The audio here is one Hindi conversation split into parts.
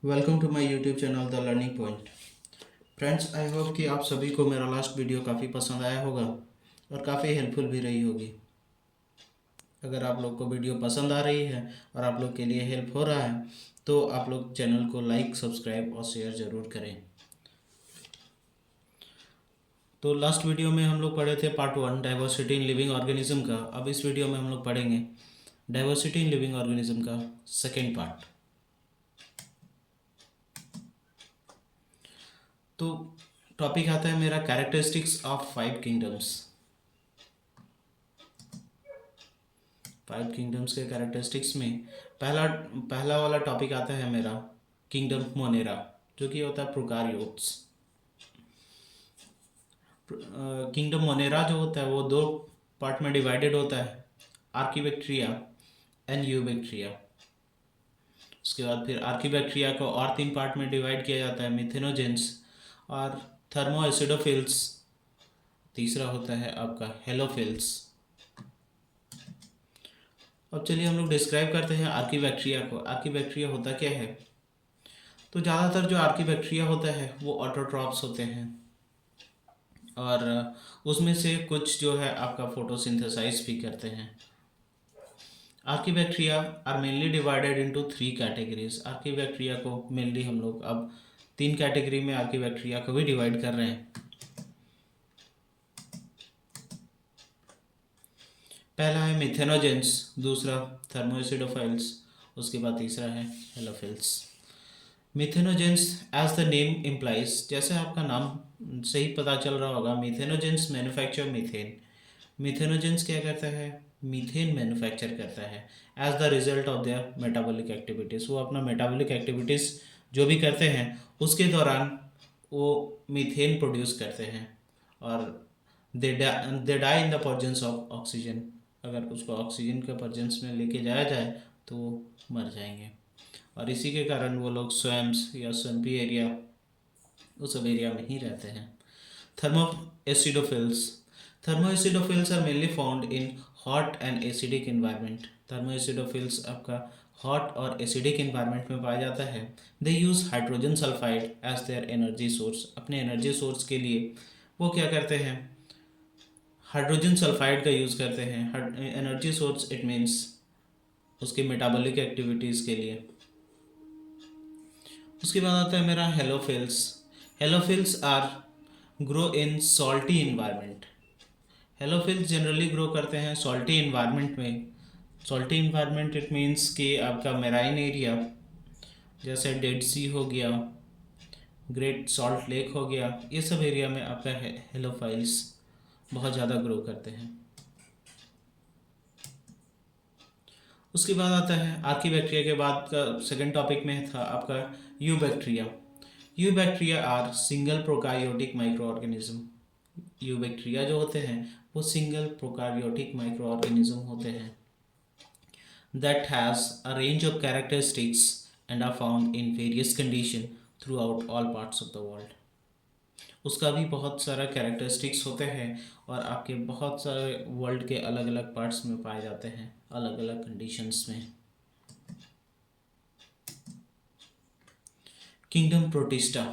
Welcome to my YouTube channel the learning point. Friends, I hope कि आप सभी को मेरा लास्ट वीडियो काफ़ी पसंद आया होगा और काफ़ी हेल्पफुल भी रही होगी। अगर आप लोग को वीडियो पसंद आ रही है और आप लोग के लिए हेल्प हो रहा है तो आप लोग चैनल को लाइक, सब्सक्राइब और शेयर ज़रूर करें। तो लास्ट वीडियो में हम लोग पढ़े थे part 1 diversity in living organism का। अब इस वीडियो में हम लोग पढ़ेंगे डाइवर्सिटी इन लिविंग ऑर्गेनिज्म का सेकेंड पार्ट। तो टॉपिक आता है मेरा कैरेक्टरिस्टिक्स ऑफ 5 किंगडम्स। 5 किंगडम्स के कैरेक्टरिस्टिक्स में पहला पहला वाला टॉपिक आता है मेरा किंगडम मोनेरा, जो कि होता है प्रोकारियोट्स। किंगडम मोनेरा जो होता है वो दो पार्ट में डिवाइडेड होता है, आर्कीबैक्टीरिया एंड यूबैक्टीरिया। उसके बाद फिर आर्कीबैक्टीरिया को और 3 पार्ट में डिवाइड किया जाता है, मिथेनोजेंस और थर्मोएसिडोफिल्स। तीसरा होता है आपका हेलोफिल्स। अब चलिए हम लोग डिस्क्राइब करते हैं आर्कीबैक्टीरिया को। आर्कीबैक्टीरिया होता क्या है? तो ज़्यादातर जो आर्कीबैक्टीरिया होता है वो ऑटोट्रॉप्स होते हैं और उसमें से कुछ जो है आपका फोटोसिंथेसाइज भी करते हैं। Archaebacteria are mainly divided into 3 categories. Archaebacteria को मेनली हम लोग अब 3 कैटेगरी में आर्कीबैक्टीरिया को भी डिवाइड कर रहे हैं। पहला है मिथेनोजेंस, दूसरा थर्मोएसिडोफाइल्स, उसके बाद तीसरा है halophiles. Methanogens as the name implies, जैसे आपका नाम से ही पता चल रहा होगा, मिथेनोजेंस मैन्युफैक्चर मीथेन। मिथेनोजेंस क्या करता है? मीथेन मैन्युफैक्चर करता है as the result of their metabolic activities. वो अपना मेटाबॉलिक एक्टिविटीज़ जो भी करते हैं उसके दौरान वो मीथेन प्रोड्यूस करते हैं और they die in the presence of oxygen. अगर उसको ऑक्सीजन के प्रेजेंस में लेके जाया जाए तो वो मर जाएंगे और इसी के कारण वो लोग स्वैम्स या स्वैम्पी एरिया, उस सब एरिया में ही रहते हैं। Thermoacidophiles. Thermoacidophiles are mainly found in hot and acidic environment. Thermoacidophiles आपका हॉट और एसिडिक इन्वायरमेंट में पाया जाता है। They use hydrogen sulphide as their energy source. अपने एनर्जी सोर्स के लिए वो क्या करते हैं? हाइड्रोजन सल्फाइड का यूज़ करते हैं। एनर्जी सोर्स इट मीन्स उसके मेटाबॉलिक एक्टिविटीज़ के लिए। उसके बाद आता है मेरा halophiles. Halophiles are grow in salty environment. Halophiles generally grow करते हैं सॉल्टी इन्वायरमेंट में। सॉल्टी इन्वायरमेंट इट मीन्स कि आपका मेराइन एरिया, जैसे डेड सी हो गया, ग्रेट सॉल्ट लेक हो गया, ये सब एरिया में आपका हेलोफाइल्स बहुत ज़्यादा ग्रो करते हैं। उसके बाद आता है आर्कीबैक्टीरिया के बाद का सेकंड टॉपिक में था आपका eubacteria. Eubacteria are single prokaryotic microorganism. Eubacteria जो होते हैं वो सिंगल प्रोकारियोटिक माइक्रो ऑर्गेनिज्म होते हैं that has a range of characteristics and are found in various condition throughout all parts of the world. उसका भी बहुत सारा कैरेक्टरिस्टिक्स होते हैं और आपके बहुत सारे वर्ल्ड के अलग अलग पार्ट्स में पाए जाते हैं, अलग अलग कंडीशंस में। Kingdom Protista.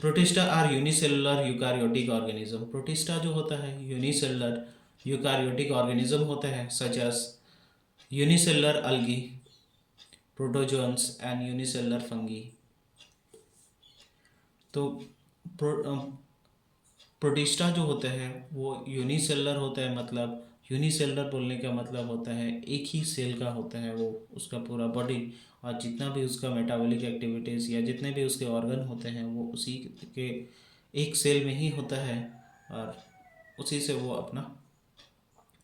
Protista are unicellular eukaryotic organism. Protista जो होता है यूनिसेलुलर यूकारियोटिक ऑर्गेनिज्म होता है such as unicellular algae, protozoans and unicellular fungi. तो प्रोटिस्टा जो होता है वो यूनिसेलुलर होता है। मतलब यूनिसेलुलर बोलने का मतलब होता है एक ही सेल का होता है वो, उसका पूरा बॉडी और जितना भी उसका मेटाबॉलिक एक्टिविटीज़ या जितने भी उसके ऑर्गन होते हैं वो उसी के एक सेल में ही होता है और उसी से वो अपना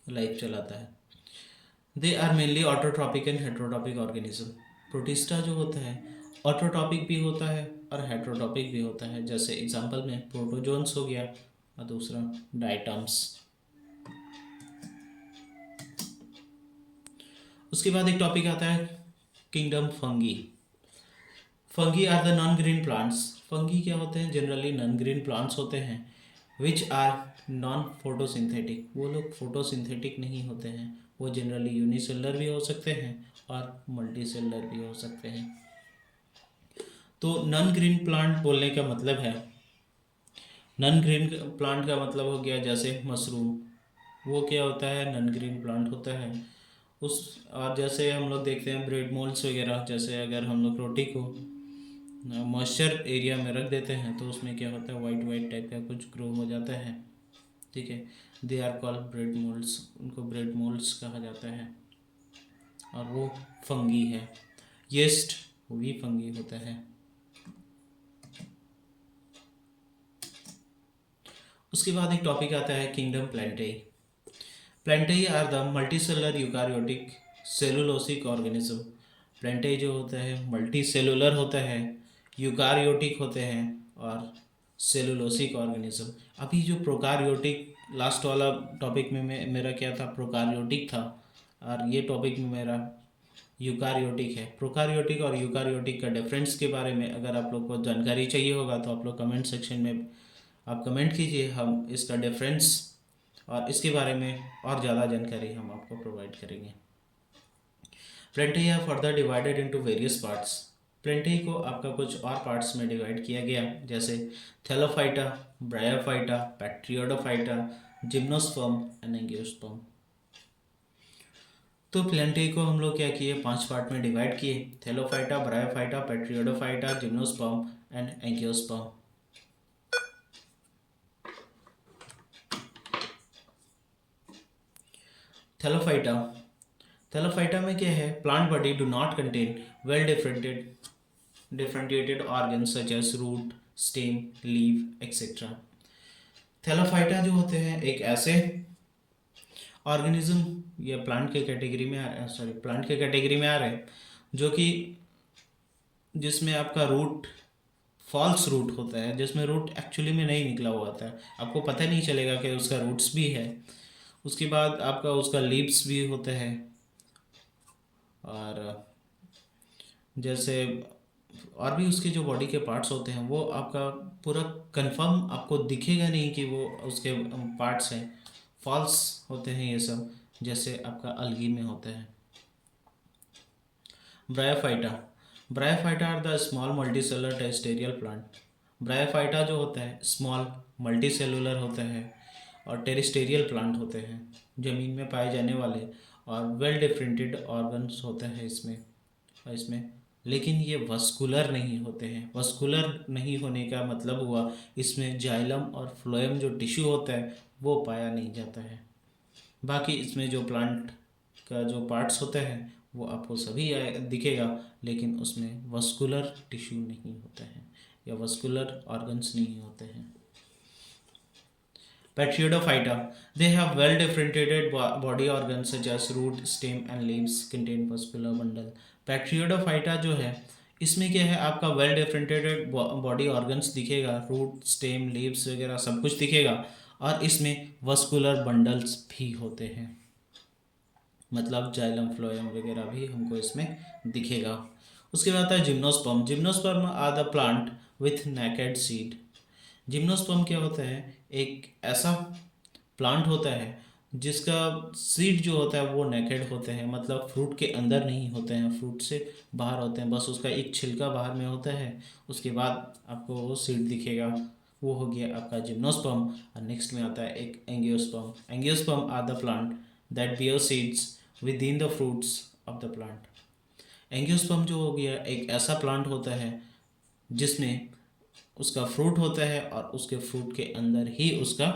लाइफ चलाता है। They are mainly autotrophic and heterotrophic organism. Protista जो होता है ऑटोट्रॉपिक भी होता है और हेट्रोट्रॉपिक भी होता है। जैसे एग्जांपल में प्रोटोजोन्स हो गया और दूसरा डाइटम्स। उसके बाद एक टॉपिक आता है kingdom fungi. Fungi are the non green plants. Fungi क्या होते हैं? जनरली नॉन ग्रीन प्लांट्स होते हैं विच आर नॉन फोटोसिंथेटिक। वो लोग फोटोसिंथेटिक नहीं होते हैं। वो जनरली यूनिसेलुलर भी हो सकते हैं और मल्टी सेलुलर भी हो सकते हैं। तो नॉन ग्रीन प्लांट बोलने का मतलब है, नॉन ग्रीन प्लांट का मतलब हो गया जैसे मशरूम, वो क्या होता है, नॉन ग्रीन प्लांट होता है। उस और जैसे हम लोग देखते हैं ब्रेड मोल्ड्स वगैरह, जैसे अगर हम लोग रोटी को मॉइस्चर एरिया में रख देते हैं तो उसमें क्या होता है, वाइट वाइट टाइप का कुछ ग्रो हो जाता है, ठीक है। They are called bread moulds, उनको ब्रेड मोल्ड्स कहा जाता है, और वो फंगी है। येस्ट वो भी फंगी होता है। उसके बाद एक टॉपिक आता है kingdom Plantae. Plantae are the multicellular eukaryotic cellulosic organism. Plantae जो होता है मल्टी सेलुलर होता है, यूकारियोटिक होते हैं, और सेलुलोसिक ऑर्गेनिज्म। अभी जो प्रोकारियोटिक लास्ट वाला टॉपिक में मेरा क्या था, प्रोकारियोटिक था, और ये टॉपिक में मेरा यूकारियोटिक है। प्रोकारियोटिक और यूकारियोटिक का डिफरेंस के बारे में अगर आप लोग को जानकारी चाहिए होगा तो आप लोग कमेंट सेक्शन में आप कमेंट कीजिए, हम इसका डिफरेंस और इसके बारे में और ज़्यादा जानकारी हम आपको प्रोवाइड करेंगे। Plantae are further divided into various parts. Plantae को आपका कुछ और पार्ट्स में डिवाइड किया गया, जैसे Thallophyta, Bryophyta, Pteridophyta, gymnosperm and angiosperm. तो प्लेंटी को हम लोग क्या किए, 5 पार्ट में डिवाइड किए, Thallophyta, Bryophyta, Pteridophyta, gymnosperm and angiosperm. Thallophyta, Thallophyta में क्या है, plant body do not contain well differentiated organs such as root, stem, leave etcetera. Thallophyta जो होते हैं एक ऐसे ऑर्गेनिज्म या प्लांट के कैटेगरी में प्लांट के कैटेगरी में आ रहे हैं जो कि जिसमें आपका रूट फॉल्स रूट होता है, जिसमें रूट एक्चुअली में नहीं निकला हुआ होता है, आपको पता नहीं चलेगा कि उसका रूट्स भी है। उसके बाद आपका उसका लीव्स भी होते हैं, और जैसे और भी उसके जो बॉडी के पार्ट्स होते हैं वो आपका पूरा कंफर्म आपको दिखेगा नहीं कि वो उसके पार्ट्स हैं, फॉल्स होते हैं ये सब, जैसे आपका अलगी में होता है। Bryophyta, bryophyta are the small multicellular terrestrial plant. Bryophyta जो होता है स्मॉल मल्टीसेलुलर होता है और टेरेस्ट्रियल प्लांट होते हैं, ज़मीन में पाए जाने वाले, और वेल डिफरेंटेड ऑर्गन्स होते हैं इसमें लेकिन ये वस्कुलर नहीं होते हैं। वस्कुलर नहीं होने का मतलब हुआ इसमें जाइलम और फ्लोएम जो टिश्यू होता है वो पाया नहीं जाता है। बाकी इसमें जो प्लांट का जो पार्ट्स होते हैं वो आपको सभी दिखेगा, लेकिन उसमें वस्कुलर टिश्यू नहीं होते हैं या वस्कुलर ऑर्गन्स नहीं होते हैं। Patriodophyta, they have well differentiated body organs such as root, stem and leaves contain vascular bundle. Patriodophyta जो है इसमें क्या है, आपका वेल डिफरेंटेटेड बॉडी ऑर्गन्स दिखेगा, रूट, स्टेम, लीव्स वगैरह सब कुछ दिखेगा, और इसमें वस्कुलर बंडल्स भी होते हैं, मतलब जाइलम फ्लोएम वगैरह भी हमको इसमें दिखेगा। उसके बाद आता है gymnosperm. Gymnosperm are the plant with naked seed. Gymnosperm क्या होता है, एक ऐसा प्लांट होता है जिसका सीड जो होता है वो नेकेड होते हैं, मतलब फ्रूट के अंदर नहीं होते हैं, फ्रूट से बाहर होते हैं, बस उसका एक छिलका बाहर में होता है, उसके बाद आपको वो सीड दिखेगा, वो हो गया आपका जिम्नोस्पर्म। और नेक्स्ट में आता है एक angiosperm. Angiosperm are the plant that bear seeds within the fruits of the plant. Angiosperm जो हो गया एक ऐसा प्लांट होता है जिसमें उसका फ्रूट होता है और उसके फ्रूट के अंदर ही उसका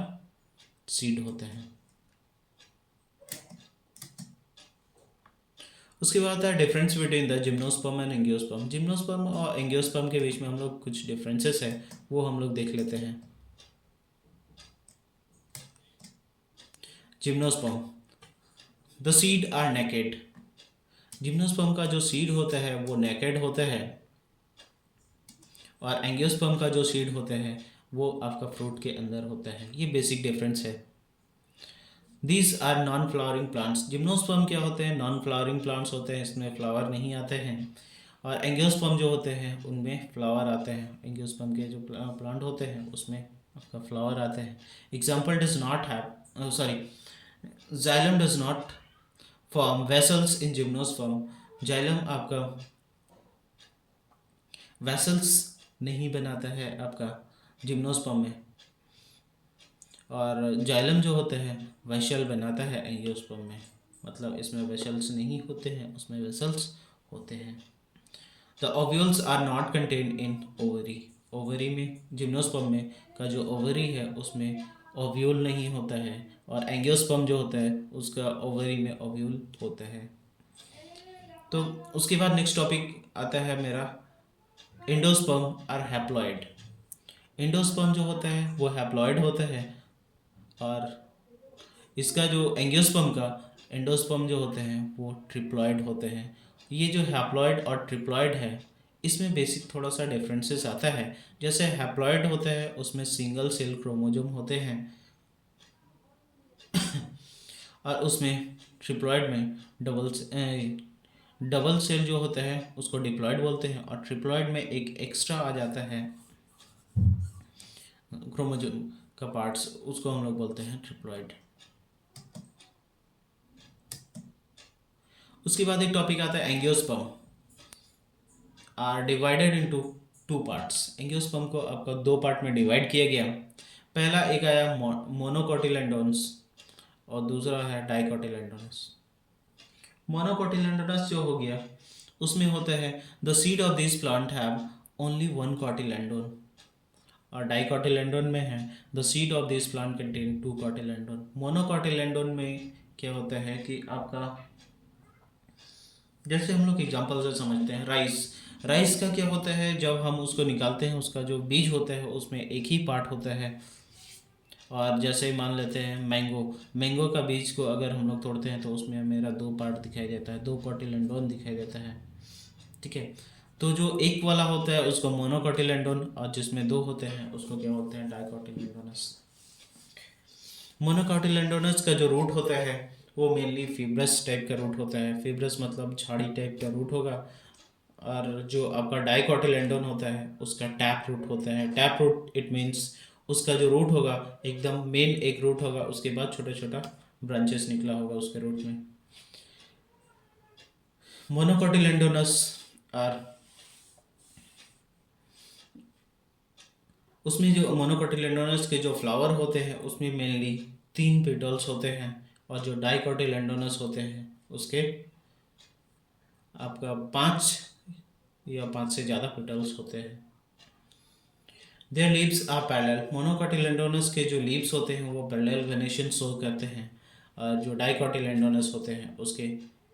सीड होता है। उसके बाद आता है difference between the gymnosperm and angiosperm. Gymnosperm और एंजियोस्पर्म के बीच में हम लोग कुछ डिफरेंसेस है वो हम लोग देख लेते हैं। Gymnosperm, the seed are naked. Gymnosperm का जो सीड होता है वो नेकेड होता है, और एंजियोस्पर्म का जो सीड होता है वो आपका फ्रूट के अंदर होता है। ये बेसिक डिफरेंस है। These are non flowering plants. Gymnosperm क्या होते हैं, नॉन फ्लावरिंग प्लांट्स होते हैं, इसमें फ्लावर नहीं आते हैं, और एंजियोस्पर्म जो होते हैं उनमें फ्लावर आते हैं। एंजियोस्पर्म के जो प्लांट होते हैं उसमें आपका फ्लावर आते हैं। Example does not have xylem does not form vessels in gymnosperm. Xylem आपका वेसल्स नहीं बनाता है आपका जिम्नोस्पर्म में, और जाइलम जो होते हैं वेसल बनाता है एंजियोस्पर्म में। मतलब इसमें वेसल्स नहीं होते हैं, उसमें वेसल्स होते हैं। The ovules are not contained in ovary. Ovary में, जिम्नोस्पर्म में का जो ओवरी है उसमें ओव्यूल नहीं होता है, और एंजियोस्पर्म जो होता है उसका ओवरी में ओव्यूल होता है। तो उसके बाद नेक्स्ट टॉपिक आता है मेरा एंडोस्पर्म और हैप्लॉइड। एंडोस्पर्म जो होता है वो हैप्लॉइड होता है, और इसका जो एंजियोस्पर्म का एंडोस्पर्म जो होते हैं वो ट्रिप्लॉइड होते हैं। ये जो हैप्लॉइड और ट्रिप्लॉइड है इसमें बेसिक थोड़ा सा डिफरेंसेस आता है। जैसे हैप्लॉइड होता है उसमें सिंगल सेल क्रोमोसोम होते हैं, और उसमें ट्रिप्लॉइड में डबल सेल जो होता है उसको डिप्लॉइड बोलते हैं, और ट्रिप्लॉइड में एक एक्स्ट्रा आ जाता है क्रोमोसोम का पार्ट्स, उसको हम लोग बोलते हैं ट्रिप्लॉइड। उसके बाद एक टॉपिक आता है angiosperm are divided into two parts. Angiosperm को आपका दो पार्ट में डिवाइड किया गया। पहला एक आया मोनोकोटिलेडोन्स, और दूसरा है डाइकोटिलेडोनस। मोनोकोटिलेडोनस जो हो गया उसमें होता है the seed of this plant have only one cotyledon, और डाइकोटिलेडोन में है the seed of this plant contain two cotyledon. Monocotyledon में क्या होता है कि आपका, जैसे हम लोग एग्जांपल से समझते हैं राइस। राइस का क्या होता है, जब हम उसको निकालते हैं उसका जो बीज होता है उसमें एक ही पार्ट होता है। और जैसे मान लेते हैं मैंगो, मैंगो का बीज को अगर हम लोग तोड़ते हैं तो उसमें मेरा दो पार्ट दिखाई देता है, दो कोटिलेडोन दिखाई देता है। ठीक है, तो जो एक वाला होता है उसको मोनोकोटिलेडोन, और जिसमें दो होते हैं उसको क्या बोलते हैं, डाइकोटिलेडोनस। मोनोकोटिलेडोनस का जो रूट होता है वो मेनली फिब्रस टाइप का रूट होता है। फिब्रस मतलब झाड़ी टाइप का रूट होगा, और जो आपका डाइकोटिलेडोन होता है उसका टैप रूट होता है। टैप रूट इट मीन्स उसका जो रूट होगा एकदम मेन एक रूट होगा, उसके बाद छोटा छोटा ब्रांचेस निकला होगा उसके रूट में। मोनोकोटिलेडोनस और उसमें जो मोनोकोटिलेडोनस के जो फ्लावर होते हैं उसमें मेनली तीन पेटल्स होते हैं, और जो डाइकोटिलेडोनस होते हैं उसके आपका पाँच या पाँच से ज़्यादा पेटल्स होते हैं। Their leaves are parallel. Monocotyledonous के जो लीव्स होते हैं वो पैरेलल वेनेशन शो करते हैं, और जो डाइकोटिलेडोनस होते हैं उसके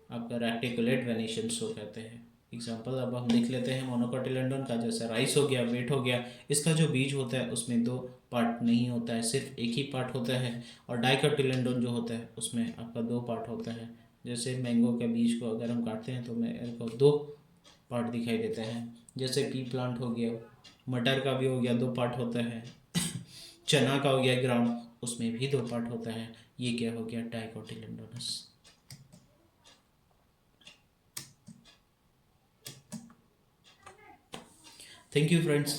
आपका रेक्टिकुलेट वेनेशन शो करते हैं। एग्जाम्पल अब हम लिख लेते हैं मोनोकोटिलेडोन का, जैसे राइस हो गया, वेट हो गया। इसका जो बीज होता है उसमें दो पार्ट नहीं होता है, सिर्फ एक ही पार्ट होता है। और डाइकोटिलेडोन जो होता है उसमें आपका दो पार्ट होता है। जैसे मैंगो के बीज को अगर हम काटते हैं तो मेरे को दो पार्ट दिखाई देते हैं। जैसे पी प्लांट हो गया, मटर का भी हो गया, दो पार्ट होता है। चना का हो गया ग्राउंड, उसमें भी दो पार्ट होता है। ये क्या हो गया, डाइकोटिलेडोनस। Thank you friends.